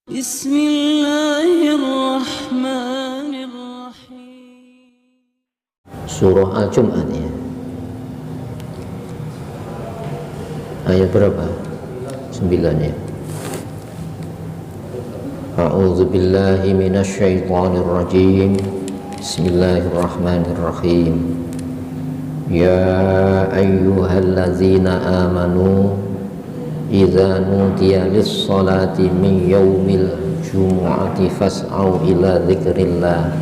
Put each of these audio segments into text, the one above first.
Bismillahirrahmanirrahim. Surah Al-Jum'ah ya. Ayat berapa? 9 ya. A'udzu billahi minasy syaithanir rajim. Bismillahirrahmanirrahim. Ya ayyuhalladzina amanu idza nudiya lis-salati min yaumil jumu'ati fas'au ila dzikrillahi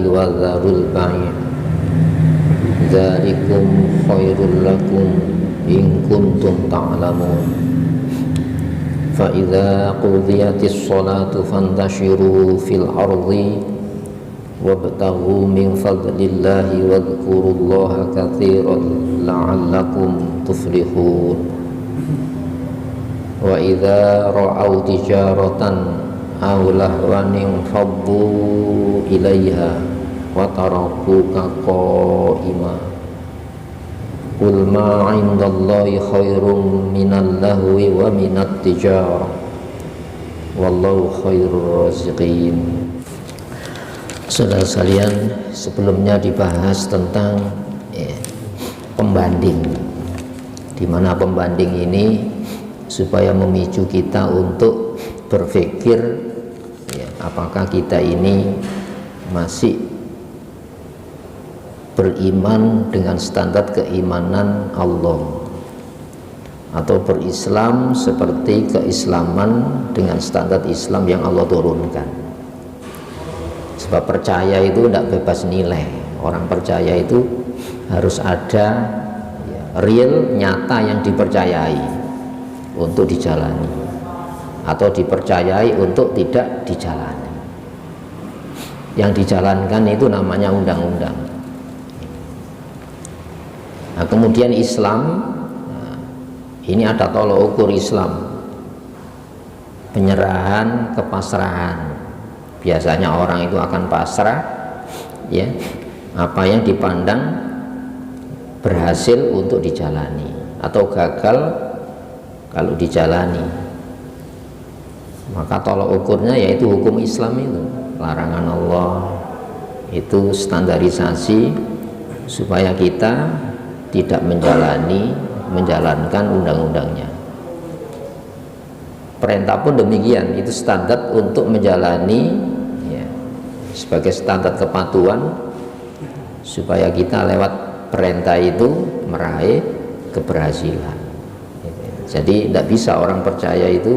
wa dzarul bai' dzalikum khairul lakum in kuntum ta'lamun fa idza qudiyatis salatu fantashiru fil ardi wabtaghu min fadlillahi wadhkurullaha katsiran la'allakum tuflihun wa idza ra'aw tijaratan aw lahwan faddu ilaiha wa tarakuka qa'ima qul ma 'indallahi khairum minal lahwi wa minat tijarah wallahu khairur raziqin. Saudara sekalian, sebelumnya dibahas tentang pembanding, di mana pembanding ini supaya memicu kita untuk berpikir apakah kita ini masih beriman dengan standar keimanan Allah atau berislam seperti keislaman dengan standar Islam yang Allah turunkan. Sebab percaya itu tidak bebas nilai. Orang percaya itu harus ada real, nyata yang dipercayai untuk dijalani atau dipercayai untuk tidak dijalani. Yang dijalankan itu namanya undang-undang. Nah, kemudian Islam, ini ada tolok ukur Islam, penyerahan, kepasrahan. Biasanya orang itu akan pasrah, ya, apa yang dipandang berhasil untuk dijalani atau gagal kalau dijalani. Maka tolok ukurnya yaitu hukum Islam itu, larangan Allah, itu standarisasi supaya kita tidak menjalankan undang-undangnya. Perintah pun demikian, itu standar untuk menjalani sebagai standar kepatuhan supaya kita lewat perintah itu meraih keberhasilan. Jadi tidak bisa orang percaya itu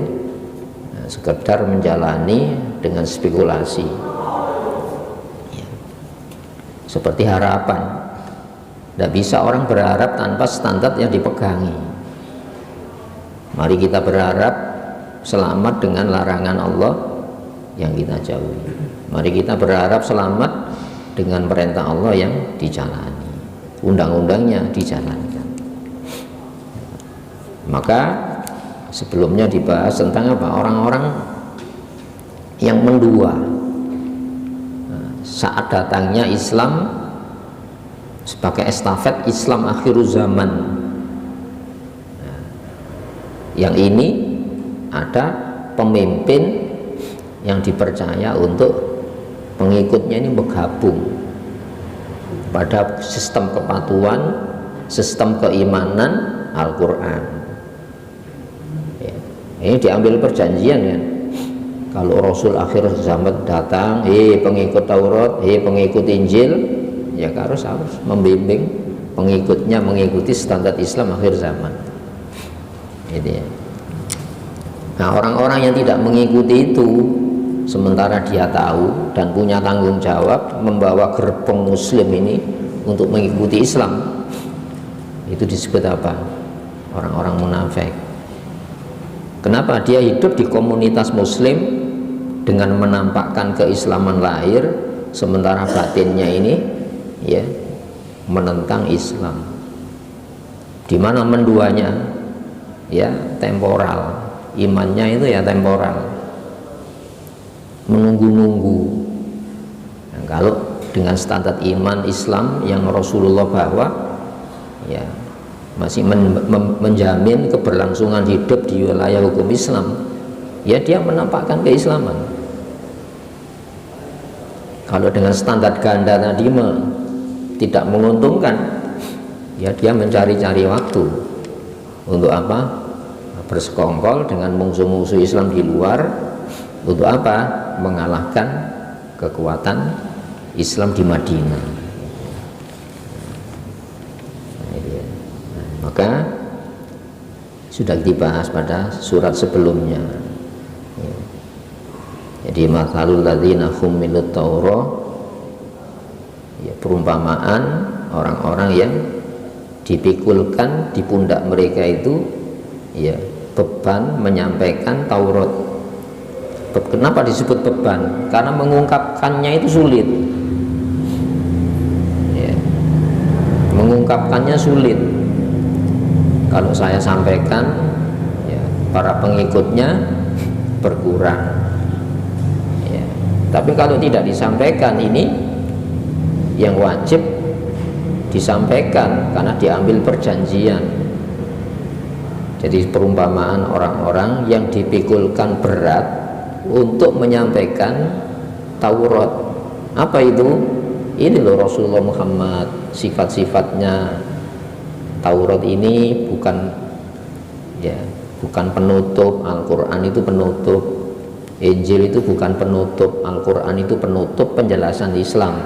sekedar menjalani dengan spekulasi seperti harapan. Tidak bisa orang berharap tanpa standar yang dipegangi. Mari kita berharap selamat dengan larangan Allah yang kita jauhi. Mari kita berharap selamat dengan perintah Allah yang dijalani, undang-undangnya dijalankan. Maka sebelumnya dibahas tentang apa? Orang-orang yang mendua saat datangnya Islam sebagai estafet Islam akhir zaman. Yang ini ada pemimpin yang dipercaya untuk pengikutnya ini bergabung pada sistem kepatuhan, sistem keimanan Al-Quran. Ini diambil perjanjian kan. Kalau Rasul akhir zaman datang, pengikut Taurat, pengikut Injil, ya harus membimbing pengikutnya mengikuti standar Islam akhir zaman. Gitu ya. Nah, orang-orang yang tidak mengikuti itu, sementara dia tahu dan punya tanggung jawab membawa gerbong Muslim ini untuk mengikuti Islam, itu disebut apa? Orang-orang munafik. Kenapa? Dia hidup di komunitas Muslim dengan menampakkan keislaman lahir, sementara batinnya ini menentang Islam. Di mana menduanya? Temporal. Imannya itu temporal, menunggu-nunggu. Nah, kalau dengan standar iman Islam yang Rasulullah bawa, masih menjamin keberlangsungan hidup di wilayah hukum Islam, ya dia menampakkan keislaman. Kalau dengan standar ganda tadi tidak menguntungkan, ya dia mencari-cari waktu untuk apa? Bersekongkol dengan musuh-musuh Islam di luar. Untuk apa? Mengalahkan kekuatan Islam di Madinah. Maka sudah dibahas pada surat sebelumnya. Jadi mathalul ladzina humilut Taurah, ya, perumpamaan orang-orang yang dipikulkan di pundak mereka itu, ya, beban menyampaikan Taurat. Kenapa disebut beban? Karena mengungkapkannya itu sulit, ya, mengungkapkannya sulit. Kalau saya sampaikan, ya, para pengikutnya berkurang, ya. Tapi kalau tidak disampaikan, ini yang wajib disampaikan karena diambil perjanjian. Jadi perumpamaan orang-orang yang dipikulkan berat untuk menyampaikan Taurat. Apa itu? Ini loh Rasulullah Muhammad, sifat-sifatnya. Taurat ini bukan penutup, Al-Quran itu penutup, Injil itu bukan penutup, Al-Quran itu penutup penjelasan Islam.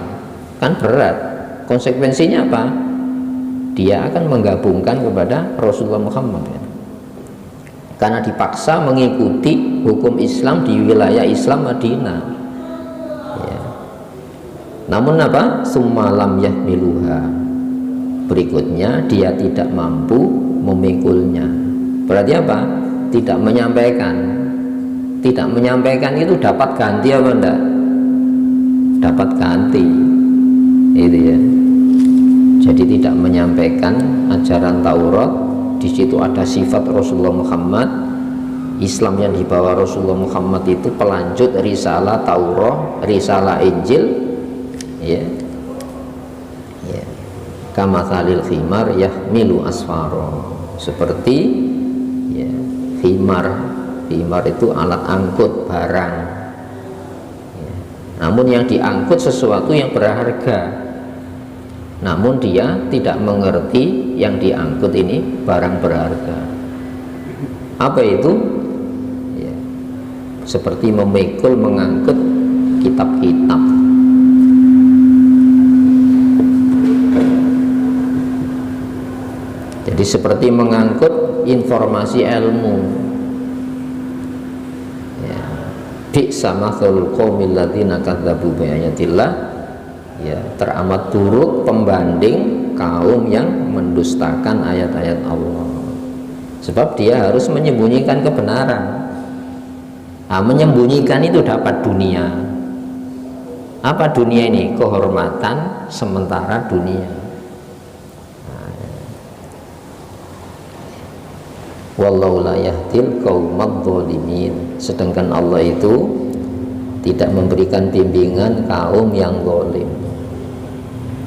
Kan berat. Konsekuensinya apa? Dia akan menggabungkan kepada Rasulullah Muhammad, ya. Karena dipaksa mengikuti hukum Islam di wilayah Islam Madinah, ya. Namun apa? Summalam yahmiluha. Berikutnya dia tidak mampu memikulnya. Berarti apa? Tidak menyampaikan. Tidak menyampaikan itu dapat ganti apa enggak? Dapat ganti. Itu ya. Jadi tidak menyampaikan ajaran Taurat. Di situ ada sifat Rasulullah Muhammad. Islam yang dibawa Rasulullah Muhammad itu pelanjut risalah Taurat, risalah Injil, ya. Kamathalil khimar yahmilu asfaro, seperti, ya, khimar itu alat angkut barang, ya. Namun yang diangkut sesuatu yang berharga, namun dia tidak mengerti yang diangkut ini barang berharga. Apa itu? Ya, seperti memikul, mengangkut kitab-kitab. Jadi seperti mengangkut informasi ilmu, ya. Bi'sa mathalul qaumil ladzina kadzdzabu biayatillah, ya, teramat buruk pembanding kaum yang mendustakan ayat-ayat Allah. Sebab dia harus menyembunyikan kebenaran. Nah, menyembunyikan itu dapat dunia. Apa dunia ini? Kehormatan sementara dunia. Wallahu la yahdil qaumadz dzalimin. Sedangkan Allah itu tidak memberikan bimbingan kaum yang zalim.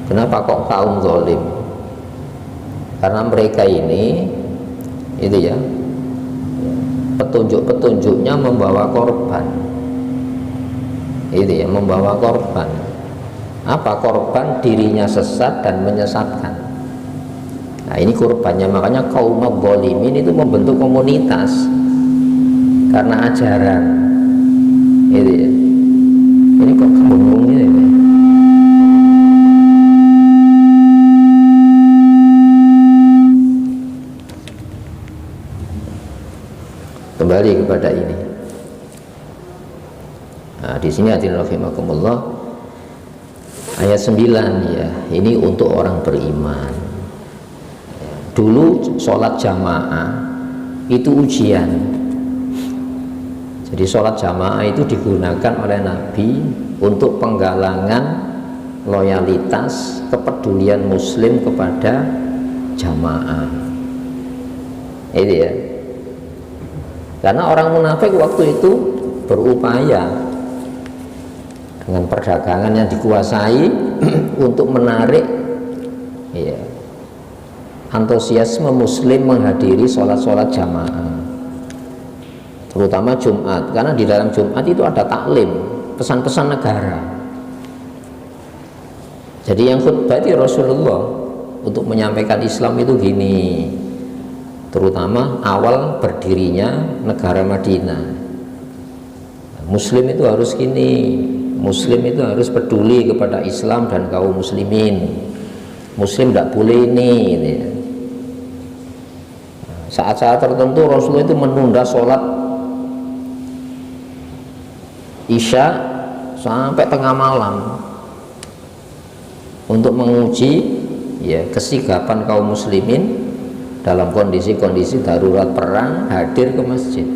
Kenapa kok kaum zalim? Karena mereka ini itu, ya, petunjuk-petunjuknya membawa korban. Itu, ya, membawa korban. Apa korban? Dirinya sesat dan menyesatkan. Nah, ini korbannya. Makanya kaum zalimin itu membentuk komunitas karena ajaran. Itu, ya. Ini kok kebongongnya ini. Kembali kepada ini. Nah, di sini hadirin rahimakumullah, ayat 9, ya, ini untuk orang beriman. Dulu sholat jamaah itu ujian. Jadi sholat jamaah itu digunakan oleh Nabi untuk penggalangan loyalitas, kepedulian Muslim kepada jamaah. Itu, ya. Karena orang munafik waktu itu berupaya dengan perdagangan yang dikuasai untuk menarik, ya, antusiasme muslim menghadiri sholat-sholat jamaah, terutama Jumat, karena di dalam Jumat itu ada taklim, pesan-pesan negara. Jadi yang khutbah itu Rasulullah untuk menyampaikan Islam itu gini, terutama awal berdirinya negara Madinah. Muslim itu harus gini, Muslim itu harus peduli kepada Islam dan kaum muslimin. Muslim tidak boleh ini gitu ya. Saat-saat tertentu Rasulullah itu menunda sholat Isya sampai tengah malam untuk menguji ya kesigapan kaum muslimin dalam kondisi-kondisi darurat perang hadir ke masjid.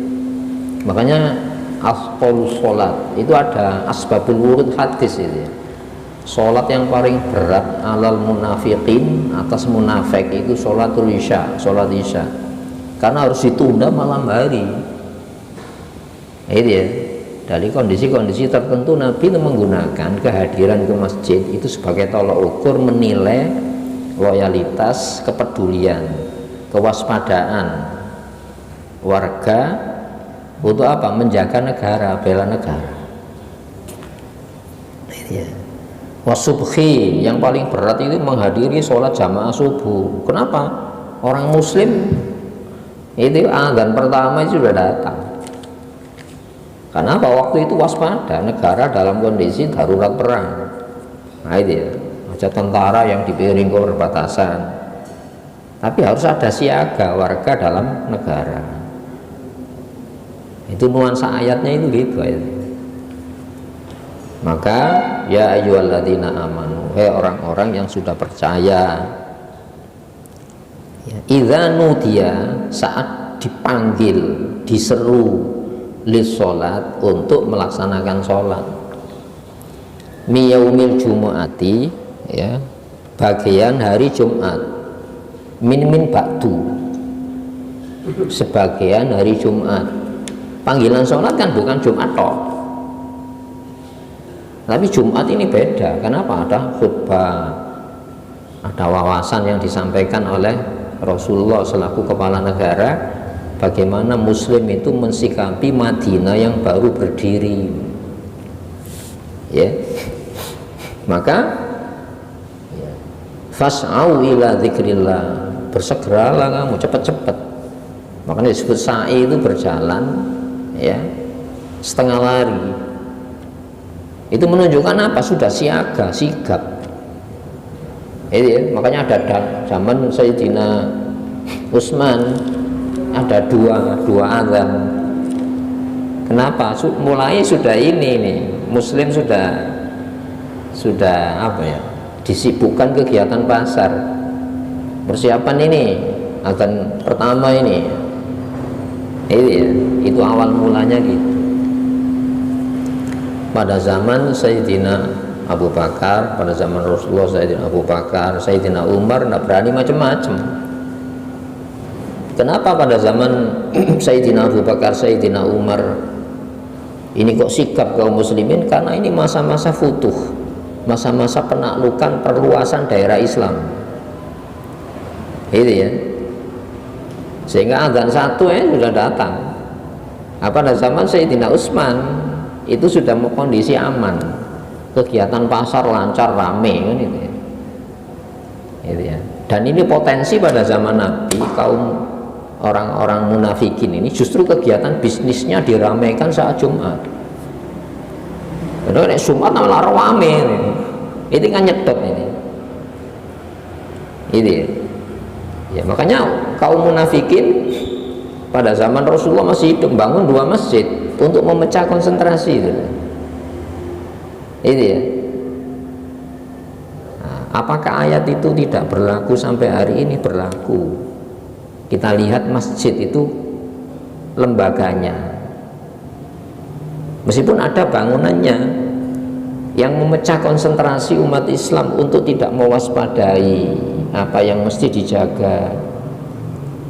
Makanya afdhalus sholat itu ada asbabul wurud hadis itu ya. Sholat yang paling berat alal munafiqin, atas munafik itu sholatul isya, sholat isya, karena harus ditunda malam hari. Itu ya, dari kondisi-kondisi tertentu Nabi itu menggunakan kehadiran ke masjid itu sebagai tolak ukur menilai loyalitas, kepedulian, kewaspadaan warga untuk apa? Menjaga negara, bela negara. Itu ya. Wasubhi yang paling berat itu menghadiri sholat jamaah subuh. Kenapa? Orang muslim itu azan pertama itu sudah datang. Kenapa? Waktu itu waspada, negara dalam kondisi darurat perang. Nah itu ya, ada tentara yang dipiring ke perbatasan, tapi harus ada siaga warga dalam negara. Itu nuansa ayatnya itu gitu ya. Maka ya ayyuhalladzina amanu, hai orang-orang yang sudah percaya, ya, idza nudiya, saat dipanggil, diseru lis sholat, untuk melaksanakan sholat, miyaumil jumu'ati, ya, bagian hari Jumat, min ba'du, sebagian hari Jumat. Panggilan sholat kan bukan Jumat toh, tapi Jumat ini beda. Kenapa? Ada khutbah, ada wawasan yang disampaikan oleh Rasulullah selaku kepala negara, bagaimana muslim itu mensikapi Madinah yang baru berdiri, ya. Maka fas'au ila dzikrillah, bersegeralah kamu, cepat-cepat. Makanya disebut sa'i itu berjalan, ya, setengah lari. Itu menunjukkan apa? Sudah siaga, sigap. Ya, makanya ada zaman Sayyidina Utsman ada dua azan. Kenapa? Mulai sudah ini nih, muslim sudah apa ya? Disibukkan kegiatan pasar. Persiapan ini azan pertama ini. Ya, itu awal mulanya gitu. Pada zaman Sayyidina Abu Bakar, pada zaman Rasulullah Sayyidina Abu Bakar, Sayyidina Umar tidak berani macam-macam. Kenapa pada zaman Sayyidina Abu Bakar, Sayyidina Umar ini kok sikap kaum muslimin? Karena ini masa-masa futuh, masa-masa penaklukan, perluasan daerah Islam. Itu ya. Sehingga azan satu sudah datang. Pada zaman Sayyidina Utsman itu sudah kondisi aman, kegiatan pasar lancar, rame kan itu ya. Gitu ya. Dan ini potensi pada zaman Nabi, kaum orang-orang munafikin ini justru kegiatan bisnisnya diramaikan saat Jumat. Karena Jumat malah rame ini kan nyedot ini. Ini ya, makanya kaum munafikin pada zaman Rasulullah masih hidup bangun 2 masjid untuk memecah konsentrasi itu. Itu ya. Nah, apakah ayat itu tidak berlaku sampai hari ini? Berlaku. Kita lihat masjid itu lembaganya, meskipun ada bangunannya yang memecah konsentrasi umat Islam untuk tidak mewaspadai apa yang mesti dijaga,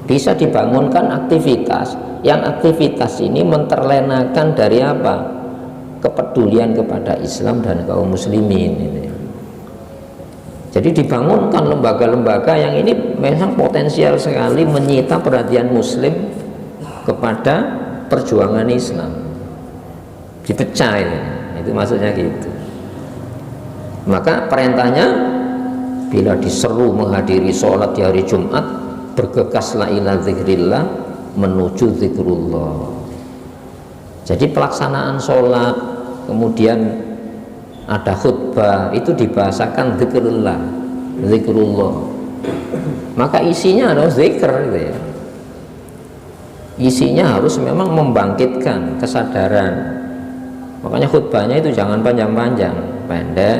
bisa dibangunkan aktivitas yang aktivitas ini menterlenakan dari apa? Kepedulian kepada Islam dan kaum muslimin ini. Jadi dibangunkan lembaga-lembaga yang ini memang potensial sekali menyita perhatian muslim kepada perjuangan Islam. Dipecah itu maksudnya gitu. Maka perintahnya bila diseru menghadiri sholat di hari Jumat, bergegaslah ila zikrillah, menuju zikrullah. Jadi pelaksanaan sholat, kemudian ada khutbah, itu dibahasakan zikrullah, zikrullah. Maka isinya adalah zikr gitu ya. Isinya harus memang membangkitkan kesadaran. Makanya khutbahnya itu jangan panjang-panjang, pendek,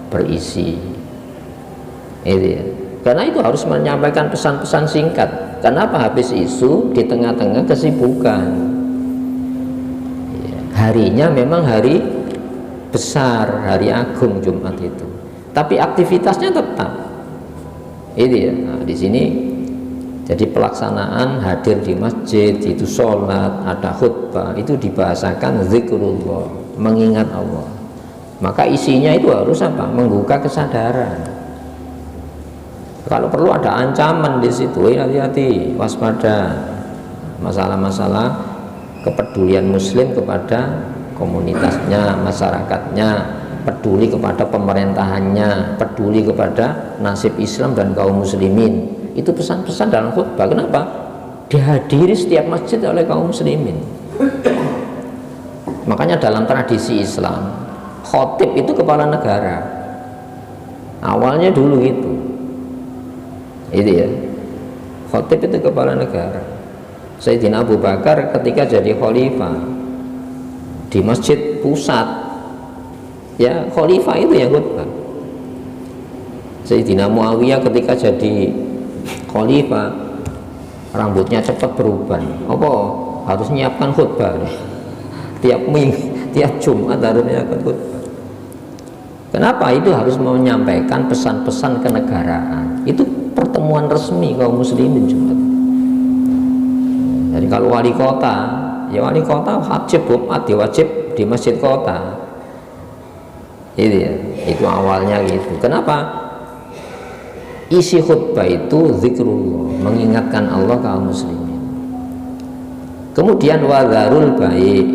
berisi. Itu ya. Karena itu harus menyampaikan pesan-pesan singkat. Kenapa? Habis isu di tengah-tengah kesibukan. Ya, harinya memang hari besar, hari agung Jumat itu. Tapi aktivitasnya tetap. Itu ya. Nah, di sini jadi pelaksanaan hadir di masjid, itu sholat, ada khutbah, itu dibahasakan zikrullah, mengingat Allah. Maka isinya itu harus apa? Membuka kesadaran. Kalau perlu ada ancaman di situ, hati-hati, waspada masalah-masalah kepedulian muslim kepada komunitasnya, masyarakatnya, peduli kepada pemerintahannya, peduli kepada nasib Islam dan kaum muslimin. Itu pesan-pesan dalam khutbah. Kenapa? Dihadiri setiap masjid oleh kaum muslimin. Makanya dalam tradisi Islam, khotib itu kepala negara. Awalnya dulu itu ya, khotib itu kepala negara. Sayyidina Abu Bakar ketika jadi khalifah di masjid pusat, ya khalifah itu yang khutbah. Sayyidina Muawiyah ketika jadi khalifah, rambutnya cepat beruban. Apa? Harus nyiapkan khutbah tiap minggu, tiap Jumat harus nyiapkan khutbah. Kenapa? Itu harus menyampaikan pesan-pesan kenegaraan. Itu pertemuan resmi kaum muslimin Jumat. Jadi kalau wali kota, ya wali kota wajib Jumat, wajib di masjid kota. Itu ya, itu awalnya gitu. Kenapa? Isi khutbah itu zikrullah, mengingatkan Allah kaum muslimin. Kemudian wadharul baik,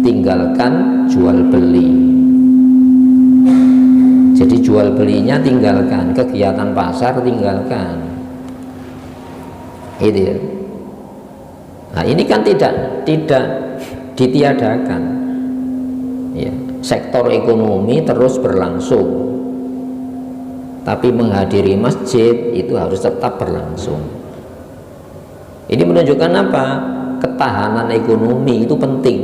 tinggalkan jual beli. Jadi jual belinya tinggalkan, kegiatan pasar tinggalkan. Itu ya. Nah, ini kan tidak ditiadakan. Ya, sektor ekonomi terus berlangsung. Tapi menghadiri masjid itu harus tetap berlangsung. Ini menunjukkan apa? Ketahanan ekonomi itu penting,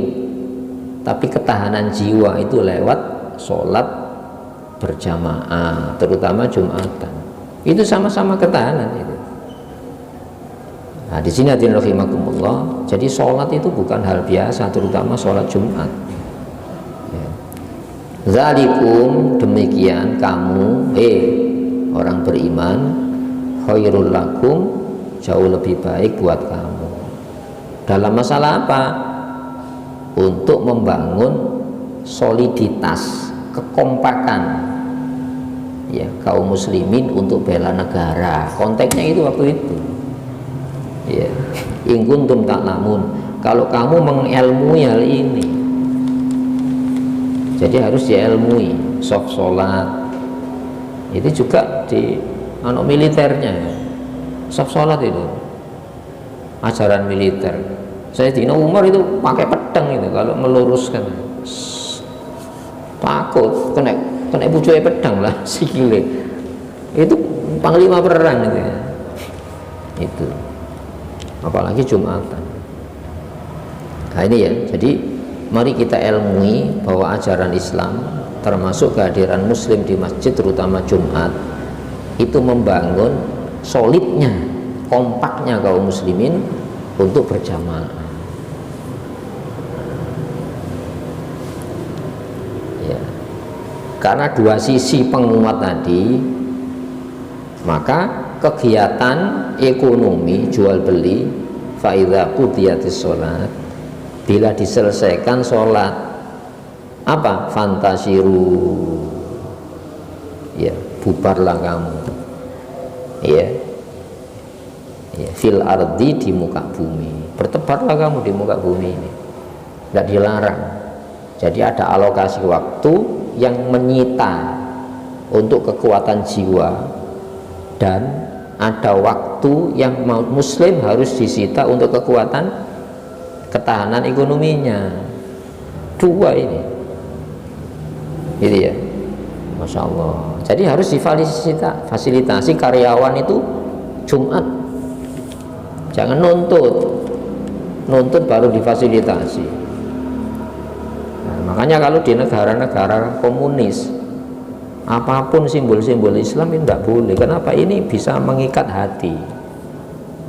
tapi ketahanan jiwa itu lewat sholat berjamaah, terutama Jumatan. Itu sama-sama ketahanan itu. Nah, di sini hadirin rahimakumullah. Jadi sholat itu bukan hal biasa, terutama sholat Jumat. Zalikum, demikian kamu, orang beriman, khairul lakum, jauh lebih baik buat kamu. Dalam masalah apa? Untuk membangun soliditas, kekompakan ya kaum muslimin untuk bela negara. Konteksnya itu waktu itu. Ya, in kuntum ta'lamun, kalau kamu mengelmui hal ini. Jadi harus diilmui, soft sholat. Itu juga di militernya, soft sholat itu ajaran militer. Sayyidina Umar itu pakai pedang itu kalau meluruskan, takut kena bujuke pedang lah sikile. Itu panglima perang itu ya. Itu apalagi Jumatan. Nah ini ya, jadi mari kita ilmui bahwa ajaran Islam termasuk kehadiran muslim di masjid terutama Jumat itu membangun solidnya, kompaknya kaum muslimin untuk berjamaah. Ya. Karena dua sisi penguat tadi, maka kegiatan ekonomi jual beli fa idza qudiyatis shalat, bila diselesaikan sholat apa? Fantasiru, ya bubarlah kamu, ya, ya fil ardi, di muka bumi, bertebarlah kamu di muka bumi ini, tidak dilarang. Jadi ada alokasi waktu yang menyita untuk kekuatan jiwa, dan ada waktu yang muslim harus disita untuk kekuatan ketahanan ekonominya. Dua ini, gitu ya, Masya Allah. Jadi harus difasilitasi karyawan itu Jumat, jangan nuntut baru difasilitasi. Nah, makanya kalau di negara-negara komunis, apapun simbol-simbol Islam ini tidak boleh. Kenapa? Ini bisa mengikat hati.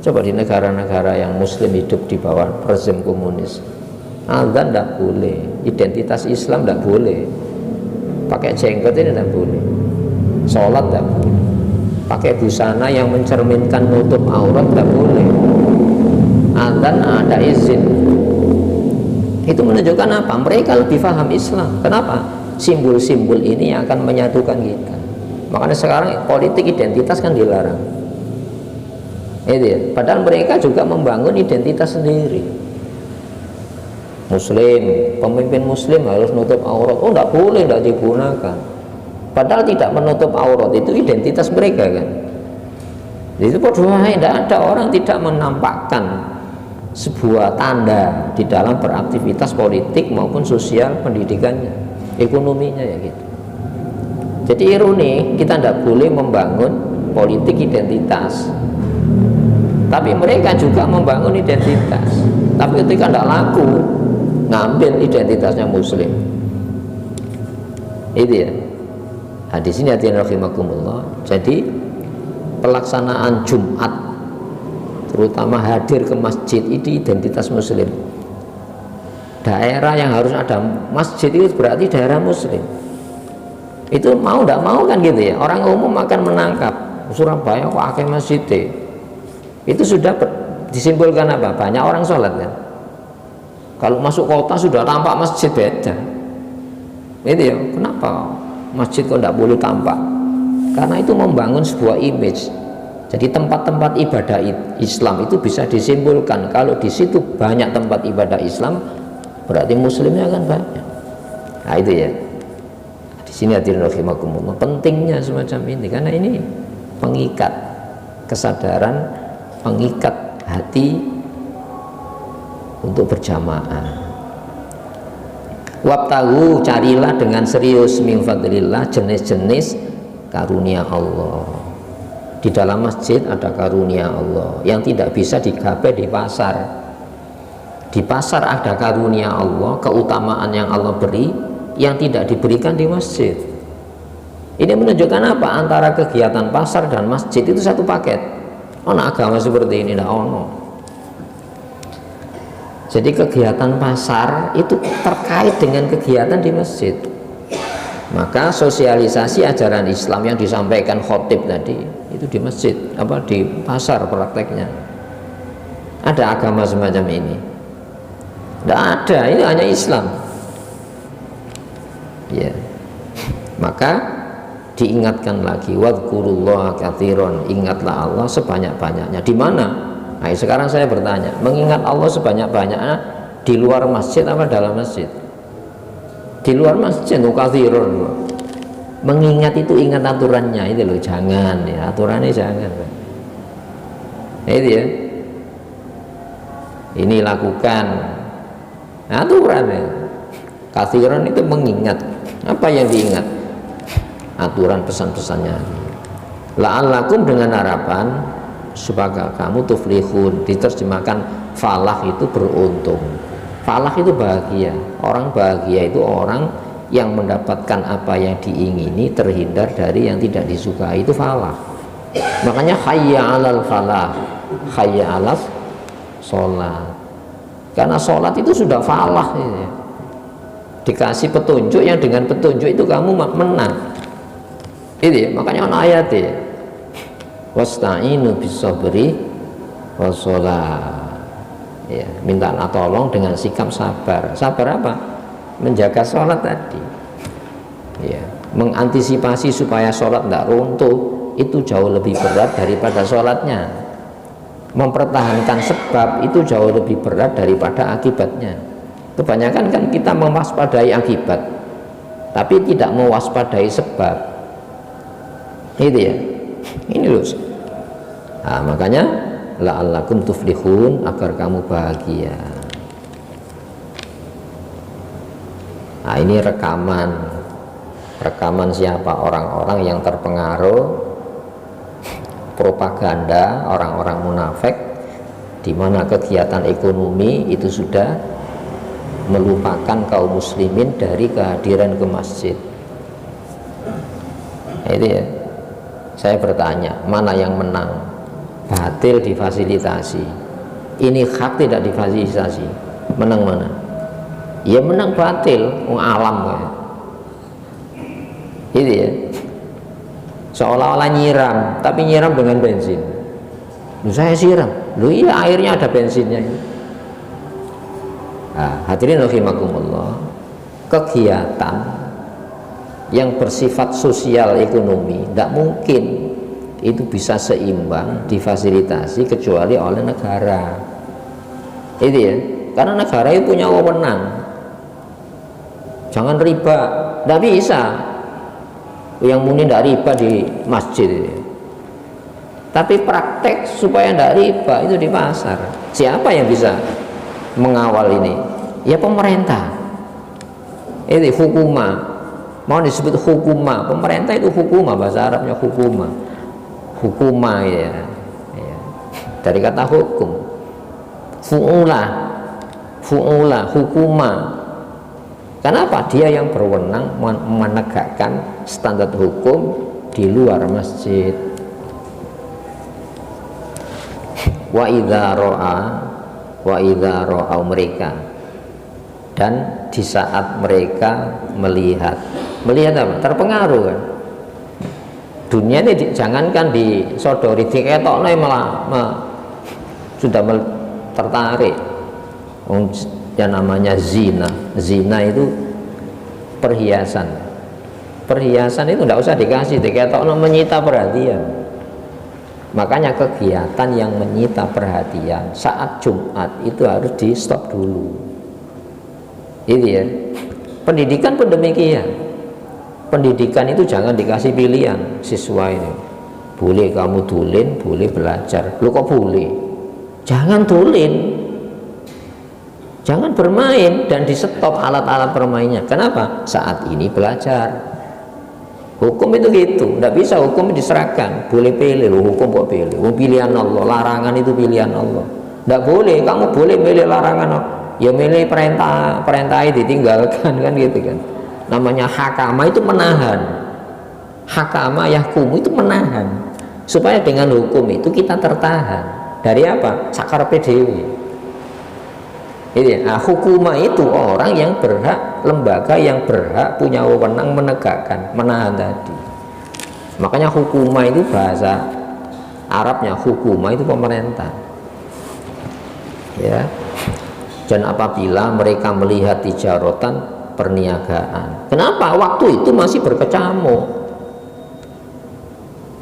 Coba di negara-negara yang muslim hidup di bawah rezim komunis, azan tidak boleh, identitas Islam tidak boleh, pakai jenggot ini tidak boleh, sholat tidak boleh, pakai busana yang mencerminkan nutup aurat tidak boleh, azan ada izin. Itu menunjukkan apa? Mereka lebih paham Islam. Kenapa? Simbol-simbol ini yang akan menyatukan kita. Makanya sekarang politik identitas kan dilarang. Itu ya. Padahal mereka juga membangun identitas sendiri. Muslim, pemimpin muslim harus nutup aurat. Oh, tidak boleh, tidak digunakan. Padahal tidak menutup aurat itu identitas mereka kan. Itu bodoh, tidak ada orang tidak menampakkan sebuah tanda di dalam beraktivitas politik maupun sosial, pendidikannya, ekonominya, ya gitu. Jadi ironi, kita tidak boleh membangun politik identitas, tapi mereka juga membangun identitas. Tapi ketika tidak laku, ngambil identitasnya muslim. Itu ya. Nah, di sini hadirin rahimakumullah. Jadi pelaksanaan Jumat, terutama hadir ke masjid, itu identitas muslim. Daerah yang harus ada masjid itu berarti daerah muslim. Itu mau tidak mau kan gitu ya. Orang umum akan menangkap, Surabaya kok akeh masjid. Itu sudah disimbolkan apa? Banyak orang sholat kan. Kalau masuk kota sudah tampak masjid, beda. Itu ya, kenapa masjid kok tidak boleh tampak? Karena itu membangun sebuah image. Jadi tempat-tempat ibadah Islam itu bisa disimbolkan. Kalau di situ banyak tempat ibadah Islam, berarti muslimnya akan banyak. Nah itu ya. Di sini hadirin rahimakumullah, pentingnya semacam ini, karena ini pengikat kesadaran, pengikat hati untuk berjamaah. Wabtahu, carilah dengan serius min fadlillah, jenis-jenis karunia Allah. Di dalam masjid ada karunia Allah yang tidak bisa digapai di pasar. Di pasar ada karunia Allah, keutamaan yang Allah beri yang tidak diberikan di masjid. Ini menunjukkan apa? Antara kegiatan pasar dan masjid itu satu paket. Agama seperti ini tidak ono. Jadi kegiatan pasar itu terkait dengan kegiatan di masjid. Maka sosialisasi ajaran Islam yang disampaikan khotib tadi itu di masjid, di pasar prakteknya. Ada agama semacam ini? Tidak ada, ini hanya Islam. Ya. Maka diingatkan lagi, wadhkurullaha katsiran, ingatlah Allah sebanyak-banyaknya. Di mana? Nah, sekarang saya bertanya, mengingat Allah sebanyak-banyaknya di luar masjid apa dalam masjid? Di luar masjid, katsiran. Mengingat itu ingat aturannya, itu loh, jangan ya, aturannya jangan. Nah, itu ya. Ini lakukan aturannya. Katsiran itu mengingat. Apa yang diingat? Aturan pesan-pesannya. La'allakum, dengan harapan supaya kamu tuflihun. Diterjemahkan falah itu beruntung. Falah itu bahagia. Orang bahagia itu orang yang mendapatkan apa yang diingini, terhindar dari yang tidak disukai, itu falah. Makanya hayya 'alal falah, hayya 'alas sholat. Karena sholat itu sudah falah ya. Dikasih petunjuk yang dengan petunjuk itu kamu menang. Itu ya, makanya ayat ya. Wasta'inu bis-sabri was-shalah. Ya, mintalah tolong dengan sikap sabar. Sabar apa? Menjaga sholat tadi. Ya. mengantisipasi supaya sholat tidak runtuh itu jauh lebih berat daripada sholatnya. Mempertahankan sebab itu jauh lebih berat daripada akibatnya. Kebanyakan kan kita mewaspadai akibat tapi tidak mewaspadai sebab, itu ya. Ini loh. Nah, makanya la'allakum tuflihun, agar kamu bahagia. Nah, ini rekaman siapa? Orang-orang yang terpengaruh propaganda orang-orang munafik, di mana kegiatan ekonomi itu sudah melupakan kaum muslimin dari kehadiran ke masjid. Nah, itu ya. Saya bertanya, mana yang menang? Batil difasilitasi, ini hak tidak difasilitasi, menang mana? Ya menang batil, alam kayak. Itu ya. Seolah-olah nyiram, tapi nyiram dengan bensin. Loh, saya siram. Loh iya, airnya ada bensinnya. Nah, hadirin rahimakumullah, kegiatan yang bersifat sosial ekonomi tidak mungkin itu bisa seimbang difasilitasi kecuali oleh negara. Itu ya, karena negara itu punya wewenang. Jangan riba, tidak bisa. Yang muni tidak riba di masjid, tapi praktek supaya tidak riba itu di pasar. Siapa yang bisa mengawal ini? Ya pemerintah. Itu hukuma, mau disebut hukuma, pemerintah itu hukuma, bahasa Arabnya hukuma. Hukuma ya, dari kata hukum. Fu'ula, hukuma. Kenapa? Dia yang berwenang menegakkan standar hukum di luar masjid. Wa idza ra'au mereka, dan di saat mereka melihat apa? Terpengaruh kan. Dunia ini jangankan disodori, diketokno malah sudah tertarik. Yang namanya zina itu perhiasan itu tidak usah dikasih, diketokno menyita perhatian. Makanya kegiatan yang menyita perhatian saat Jumat itu harus di stop dulu. Itu ya. Pendidikan pun demikian. Pendidikan itu jangan dikasih pilihan siswa ini. Boleh kamu tulin, boleh belajar. Lu kok boleh? Jangan tulin. Jangan bermain dan di stop alat-alat permainnya. Kenapa? Saat ini belajar. Hukum itu gitu, tidak bisa hukum diserahkan. Boleh pilih, loh, hukum kok pilih? Pilihan Allah, larangan itu pilihan Allah. Tidak boleh, kamu boleh milih larangan Allah. Ya milih perintah ditinggalkan kan gitu kan. Namanya hakama itu menahan. Hakama yahkum itu menahan. Supaya dengan hukum itu kita tertahan. Dari apa? Sakar PDW. Nah, hukuma itu orang yang berhak, lembaga yang berhak punya wewenang menegakkan, menahan tadi. Makanya hukuma itu bahasa Arabnya, hukuma itu pemerintah. Ya. Dan apabila mereka melihat tijaratan, perniagaan. Kenapa? Waktu itu masih berkecamuk.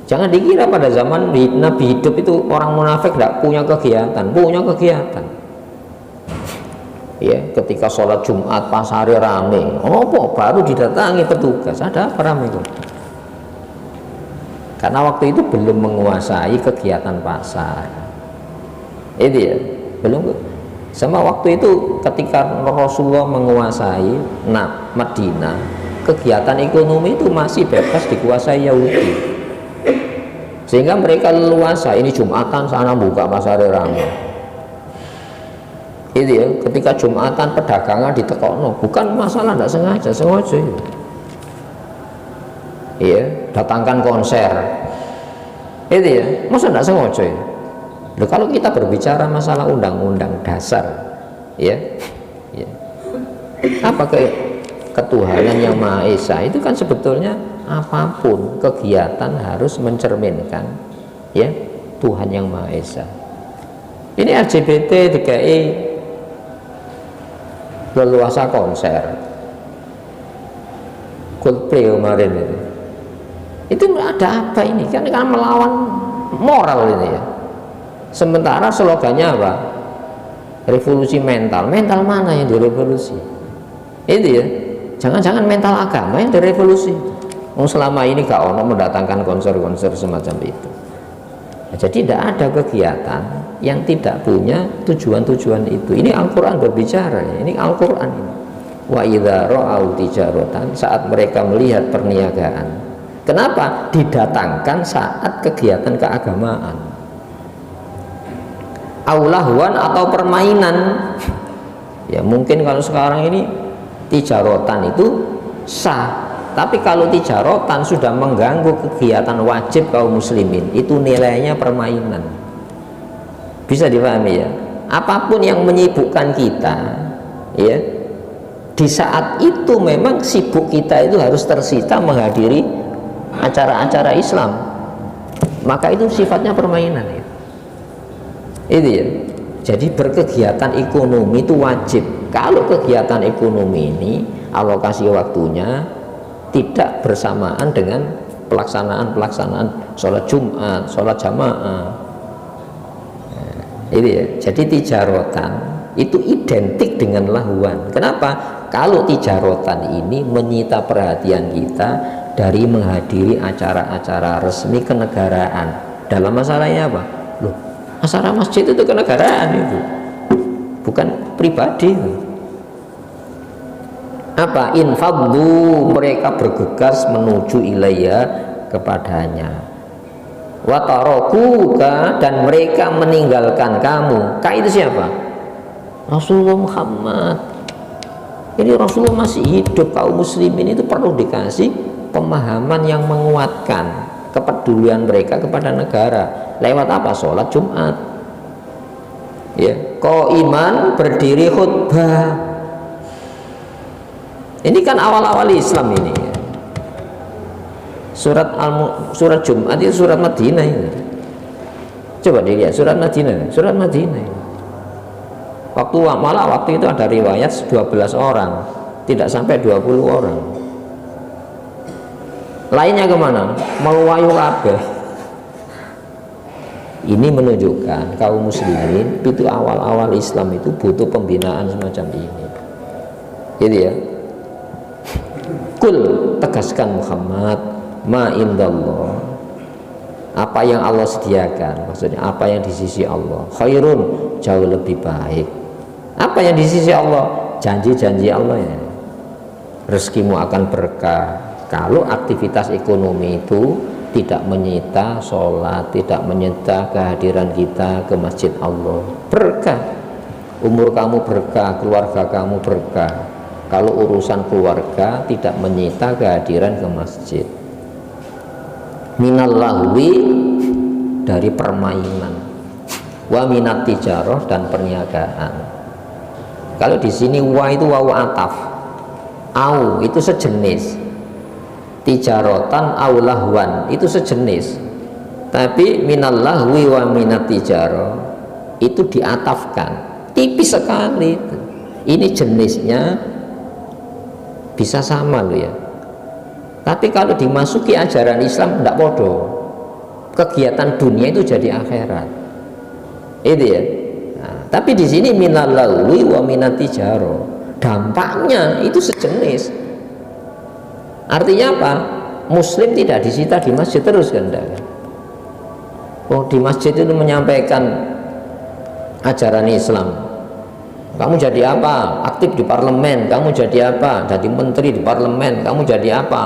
Jangan dikira pada zaman Nabi hidup itu orang munafik tidak punya kegiatan, punya kegiatan. Ya, ketika sholat Jumat pasare rame, baru didatangi petugas, ada apa rame itu? Karena waktu itu belum menguasai kegiatan pasar. Itu ya, belum. Sama waktu itu ketika Rasulullah menguasai Madinah, kegiatan ekonomi itu masih bebas dikuasai Yahudi. Sehingga mereka leluasa, ini Jumatan sana buka pasare rame. Itu ya, ketika Jumatan pedagangan ditekokno, bukan masalah tidak sengaja itu. Iya, datangkan konser. Itu ya, masa tidak sengaja ya? Loh, kalau kita berbicara masalah undang-undang dasar, ya, apa ketuhanan yang Maha Esa itu kan sebetulnya apapun kegiatan harus mencerminkan ya Tuhan yang Maha Esa. Ini LGBT DKI leluasa konser, Coldplay kemarin itu ada apa ini? Kan melawan moral ini ya. Sementara slogannya apa? Revolusi mental. Mental mana yang direvolusi? Itu ya. Jangan-jangan mental agama yang direvolusi. Selama ini gak ono mendatangkan konser-konser semacam itu. Nah, jadi tidak ada kegiatan yang tidak punya tujuan-tujuan itu. Ini Al-Quran berbicara. Ini Al-Quran ini. Wa idza ra'au tijaratan, saat mereka melihat perniagaan. Kenapa didatangkan saat kegiatan keagamaan? Aulahwan atau permainan. Ya mungkin kalau sekarang ini tijaratan itu sah, tapi kalau tijaratan sudah mengganggu kegiatan wajib kaum muslimin, itu nilainya permainan. Bisa dipahami ya? Apapun yang menyibukkan kita, ya, di saat itu memang sibuk kita itu harus tersita menghadiri acara-acara Islam, maka itu sifatnya permainan ya. Itu ya. Jadi berkegiatan ekonomi itu wajib. Kalau kegiatan ekonomi ini alokasi waktunya tidak bersamaan dengan pelaksanaan sholat Jumat, sholat jamaah. Nah, itu ya. Jadi tijaratan itu identik dengan lahuan. Kenapa? Kalau tijaratan ini menyita perhatian kita dari menghadiri acara-acara resmi kenegaraan. Dalam masalahnya apa? Loh, acara masjid itu kenegaraan itu, bukan pribadi. Apa? Infaddu, mereka bergegas menuju ilayya, kepadanya. Wa tarakuka, dan mereka meninggalkan kamu. Ka itu siapa? Rasulullah Muhammad. Ini Rasulullah masih hidup. Kaum muslimin itu perlu dikasih pemahaman yang menguatkan kepedulian mereka kepada negara. Lewat apa? Sholat Jumat ya, qaiman, berdiri khutbah. Ini kan awal-awal Islam ini ya. Surat Jumat itu surat Madinah ini. Coba dilihat surat Madinah ini. Waktu itu ada riwayat 12 orang, tidak sampai 20 orang. Lainnya kemana? Meluwayu kabeh. Ini menunjukkan kaum muslimin itu awal-awal Islam itu butuh pembinaan semacam ini. Gitu ya. Kul, tegaskan Muhammad, ma indallah, apa yang Allah sediakan, maksudnya apa yang di sisi Allah, khairun, jauh lebih baik. Apa yang di sisi Allah? Janji-janji Allah ya. Rezekimu akan berkah. Kalau aktivitas ekonomi itu tidak menyita sholat, tidak menyita kehadiran kita ke masjid Allah, berkah. Umur kamu berkah, keluarga kamu berkah. Kalau urusan keluarga tidak menyita kehadiran ke masjid. Minal lahwi, dari permainan, wa minat tijarah, dan perniagaan. Kalau di sini wa itu wawu ataf, au itu sejenis, tijarotan au lahwan itu sejenis, tapi minal lahwi wa minat tijarah itu diatafkan, tipis sekali. Ini jenisnya bisa sama loh ya, tapi kalau dimasuki ajaran Islam tidak bodoh, kegiatan dunia itu jadi akhirat. Itu ya. Nah, tapi di sini minal lahwi wa minat tijarah, dampaknya itu sejenis. Artinya apa? Muslim tidak disita di masjid terus kan? Oh, di masjid itu menyampaikan ajaran Islam. Kamu jadi apa? Aktif di parlemen. Kamu jadi apa? Jadi menteri di parlemen. Kamu jadi apa?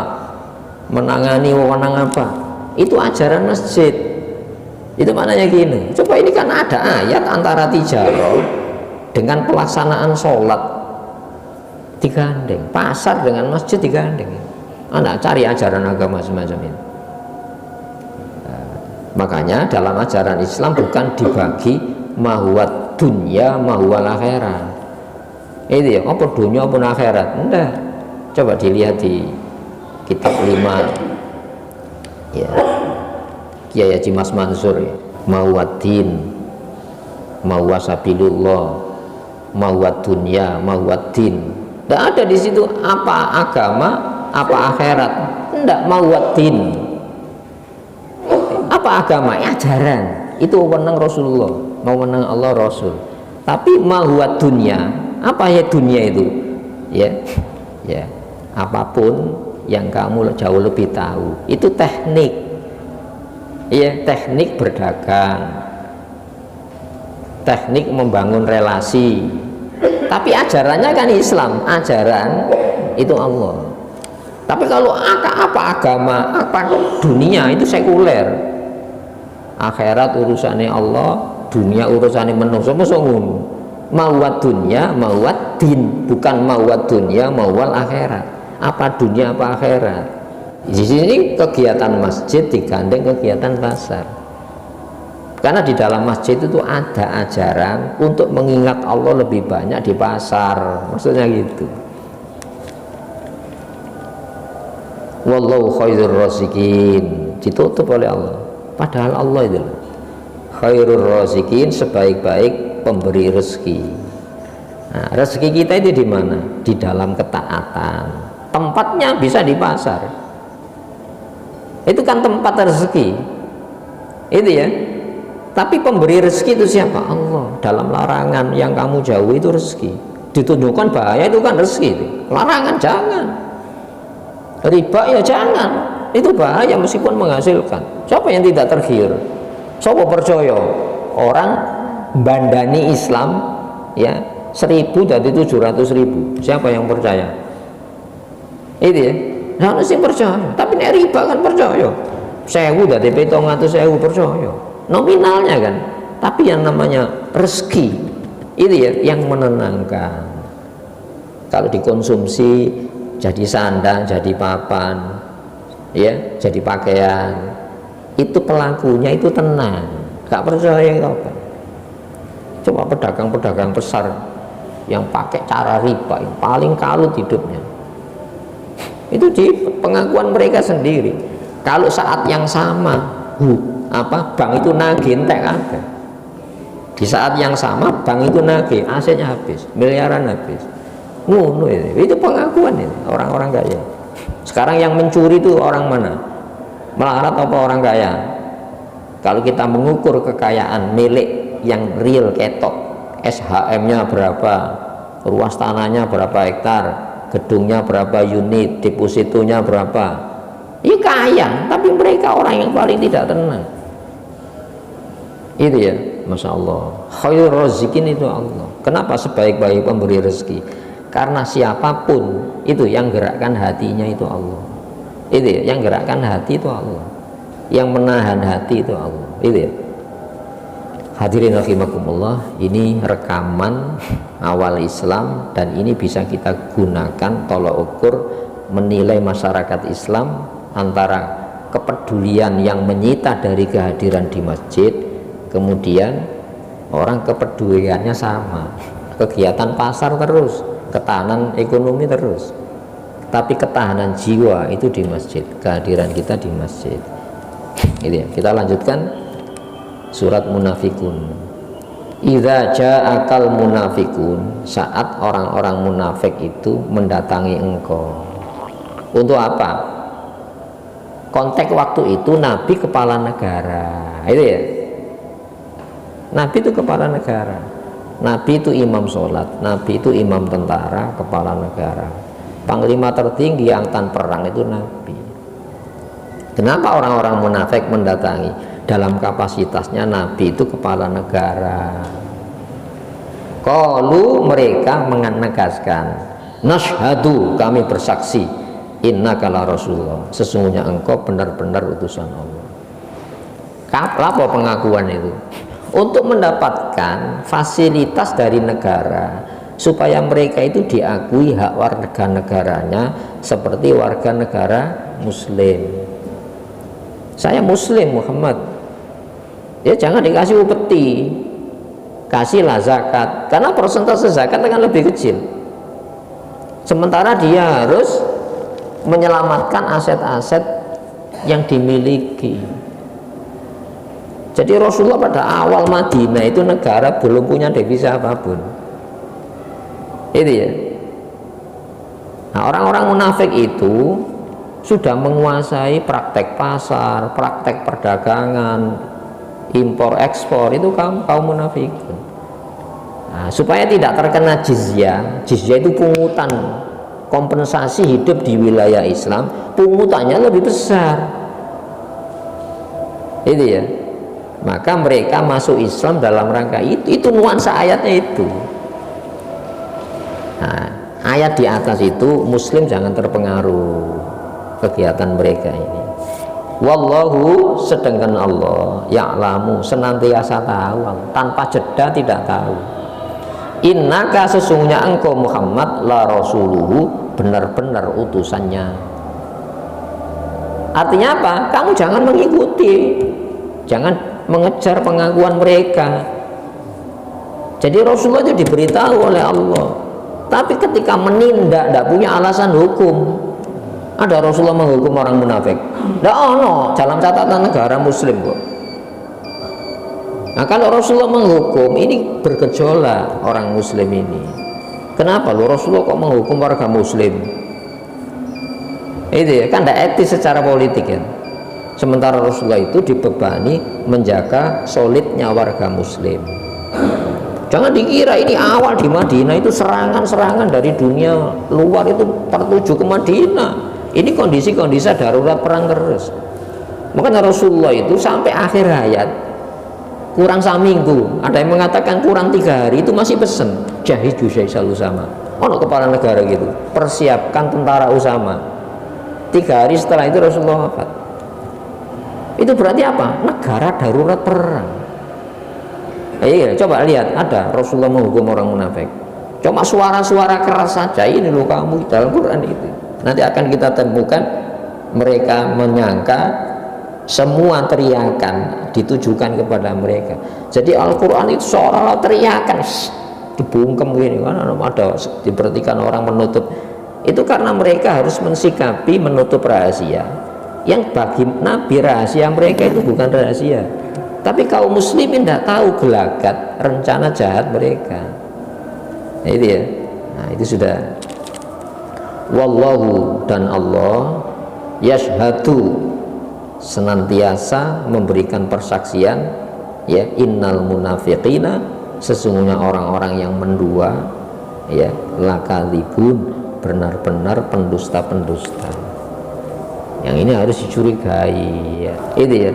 Menangani wewenang apa? Itu ajaran masjid. Itu maknanya gini. Coba ini kan ada ayat antara tijarah dengan pelaksanaan sholat digandeng, pasar dengan masjid digandeng. Anda cari ajaran agama semacam ini. Nah, makanya dalam ajaran Islam bukan dibagi mahuwat dunya mahuwal akhirat. Itu ya, apa dunia pun akhirat. Enggak. Coba dilihat di kitab 5 ya, Kiai Haji Mas Mansur ya. Mahuwat din, mahuwat sabilullah, mahuwat dunya, mahuwat din. Tidak ada di situ apa agama apa akhirat? Tidak, mawadin. Apa agama? Ajaran. Itu wewenang Rasulullah, wewenang Allah Rasul. Tapi mahuwat dunia, apa ya dunia itu? Ya, apapun yang kamu jauh lebih tahu, itu teknik. Ya, teknik berdagang, teknik membangun relasi. Tapi ajarannya kan Islam, ajaran itu Allah. Tapi kalau apa agama, apa dunia, itu sekuler. Akhirat urusannya Allah, dunia urusannya manusia. Mauwat dunia, mauwat din, bukan mauwat dunia, mauwal akhirat. Apa dunia, apa akhirat? Di sini kegiatan masjid digandeng kegiatan pasar. Karena di dalam masjid itu ada ajaran untuk mengingat Allah lebih banyak di pasar, maksudnya gitu. Wallahu khairur raziqin, ditutup oleh Allah. Padahal Allah itu khairur raziqin, sebaik-baik pemberi rezeki. Nah, rezeki kita itu di mana? Di dalam ketaatan. Tempatnya bisa di pasar. Itu kan tempat rezeki. Itu ya. Tapi pemberi rezeki itu siapa? Allah. Dalam larangan yang kamu jauhi itu rezeki. Ditunjukkan bahaya itu kan rezeki itu. Larangan jangan. Riba ya jangan. Itu bahaya meskipun menghasilkan. Siapa yang tidak tergiur? Siapa percaya? Orang bandani Islam ya 1.000 dari 700.000. Siapa yang percaya? Itu ya. Nah, sih percaya. Tapi nek riba kan percaya. 1.000 dari 700.000 percaya. Nominalnya kan. Tapi yang namanya rezeki itu ya yang menenangkan. Kalau dikonsumsi jadi sandang, jadi papan, ya, jadi pakaian, itu pelakunya itu tenang, gak percaya apa. Coba pedagang-pedagang besar yang pakai cara riba yang paling kalut hidupnya, itu di pengakuan mereka sendiri. Kalau saat yang sama bank itu nagih entek kabeh. Di saat yang sama bank itu nagih, asetnya habis, miliaran habis. Ngono itu pengakuan itu orang-orang kaya. Sekarang yang mencuri itu orang mana? Melarat apa orang kaya? Kalau kita mengukur kekayaan milik yang real ketok, SHM-nya berapa, luas tanahnya berapa hektar, gedungnya berapa unit, depositonya berapa, ya kaya. Tapi mereka orang yang paling tidak tenang. Itu ya, Masya Allah. Khairur raziqin itu Allah. Kenapa sebaik-baik pemberi rezeki? Karena siapapun itu yang gerakkan hatinya itu Allah. Itu ya, yang gerakkan hati itu Allah. Yang menahan hati itu Allah. Itu ya. Hadirin rahimakumullah, ini rekaman awal Islam dan ini bisa kita gunakan tolak ukur menilai masyarakat Islam antara kepedulian yang menyita dari kehadiran di masjid, kemudian orang kepeduliannya sama, kegiatan pasar terus, ketahanan ekonomi terus, tapi ketahanan jiwa itu di masjid, kehadiran kita di masjid. Ini ya, kita lanjutkan surat Munafikun. Idza ja'akal munafikun, saat orang-orang munafik itu mendatangi engkau. Untuk apa? Konteks waktu itu Nabi kepala negara. Itu ya. Nabi itu kepala negara. Nabi itu imam sholat, Nabi itu imam tentara, kepala negara, panglima tertinggi angkatan perang itu Nabi. Kenapa orang-orang munafik mendatangi? Dalam kapasitasnya Nabi itu kepala negara. Qalu, mereka menegaskan, nashhadu, kami bersaksi, innaka la rasulullah, sesungguhnya engkau benar-benar utusan Allah. Apa pengakuan itu? Untuk mendapatkan fasilitas dari negara supaya mereka itu diakui hak warga negaranya seperti warga negara muslim. Saya muslim Muhammad, ya jangan dikasih upeti, kasihlah zakat, karena persentase zakat akan lebih kecil, sementara dia harus menyelamatkan aset-aset yang dimiliki. Jadi Rasulullah pada awal Madinah itu negara belum punya devisa apapun. Itu ya. Nah, orang-orang munafik itu sudah menguasai praktek pasar, praktek perdagangan, impor ekspor, itu kaum munafik. Nah, supaya tidak terkena jizyah itu pungutan kompensasi hidup di wilayah Islam, pungutannya lebih besar. Itu ya. Maka mereka masuk Islam dalam rangka itu nuansa ayatnya itu. Nah, ayat di atas itu Muslim jangan terpengaruh kegiatan mereka ini. Wallahu, sedangkan Allah ya'lamu, senantiasa tahu, tanpa jeda tidak tahu. Innaka, sesungguhnya engkau Muhammad, la rasuluhu, benar-benar utusannya. Artinya apa? Kamu jangan mengikuti, jangan mengejar pengakuan mereka. Jadi Rasulullah itu diberitahu oleh Allah, tapi ketika menindak tidak punya alasan hukum. Ada Rasulullah menghukum orang munafik? Tidak ono dalam catatan negara Muslim kok. Nah, kalau Rasulullah menghukum, ini bergejolak orang Muslim ini. Kenapa lo Rasulullah kok menghukum warga Muslim? Itu ya, kan tidak etis secara politik ya. Sementara Rasulullah itu dibebani menjaga solidnya warga Muslim. Jangan dikira ini awal di Madinah itu serangan-serangan dari dunia luar itu tertuju ke Madinah. Ini kondisi-kondisi darurat perang terus. Makanya Rasulullah itu sampai akhir hayat kurang seminggu, ada yang mengatakan kurang 3 hari, itu masih pesen jahidu Syaisal Usama. Ono kepala negara gitu, persiapkan tentara Usama. 3 hari setelah itu Rasulullah wafat. Itu berarti apa? Negara darurat perang. Iya, coba lihat, ada Rasulullah menghukum orang munafik. Cuma suara-suara keras saja, ini loh kamu dalam Quran itu. Nanti akan kita temukan mereka menyangka semua teriakan ditujukan kepada mereka. Jadi Al-Quran itu seolah-olah teriakan dibungkem gini kan, ada diperhatikan orang menutup. Itu karena mereka harus mensikapi menutup rahasia yang bagi Nabi rahasia mereka itu bukan rahasia, tapi kaum muslimin tidak tahu gelagat rencana jahat mereka. Nah, itu ya. Nah, itu sudah. Wallahu, dan Allah yashhadu, senantiasa memberikan persaksian ya, innal munafiqina, sesungguhnya orang-orang yang mendua ya, lakadzibun, benar-benar pendusta-pendusta. Yang ini harus dicurigai ya. Itu ya.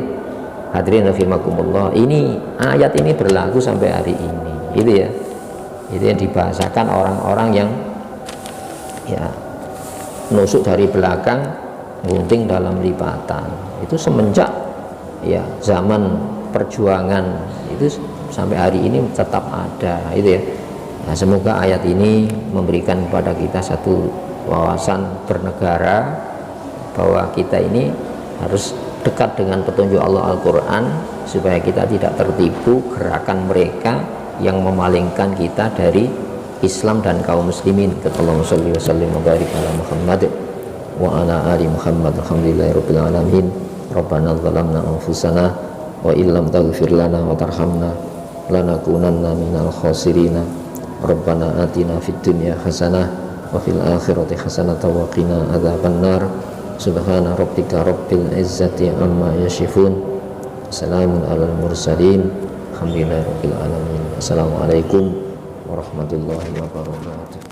Hadirin rahimakumullah, ini ayat ini berlaku sampai hari ini. Itu ya. Itu yang dibahasakan orang-orang yang ya nusuk dari belakang, gunting dalam lipatan. Itu semenjak ya zaman perjuangan itu sampai hari ini tetap ada. Itu ya. Nah, semoga ayat ini memberikan kepada kita satu wawasan bernegara, bahwa kita ini harus dekat dengan petunjuk Allah Al-Quran, supaya kita tidak tertipu gerakan mereka yang memalingkan kita dari Islam dan kaum muslimin. Allahumma shalli wa sallim wa barik ala Muhammad wa ala ali Muhammad, alhamdulillahirabbil alamin. Rabbana zalamna anfusana wa illam taghfir lana wa tarhamna lanakunanna minal khasirin. Rabbana atina fid dunya hasanah wa fil akhirati hasanah wa qina adzabannar. Subhana rabbika rabbil izzati amma yasifun, salamun alal mursalin, alhamdulillahirabbil alamin. Assalamualaikum warahmatullahi wabarakatuh.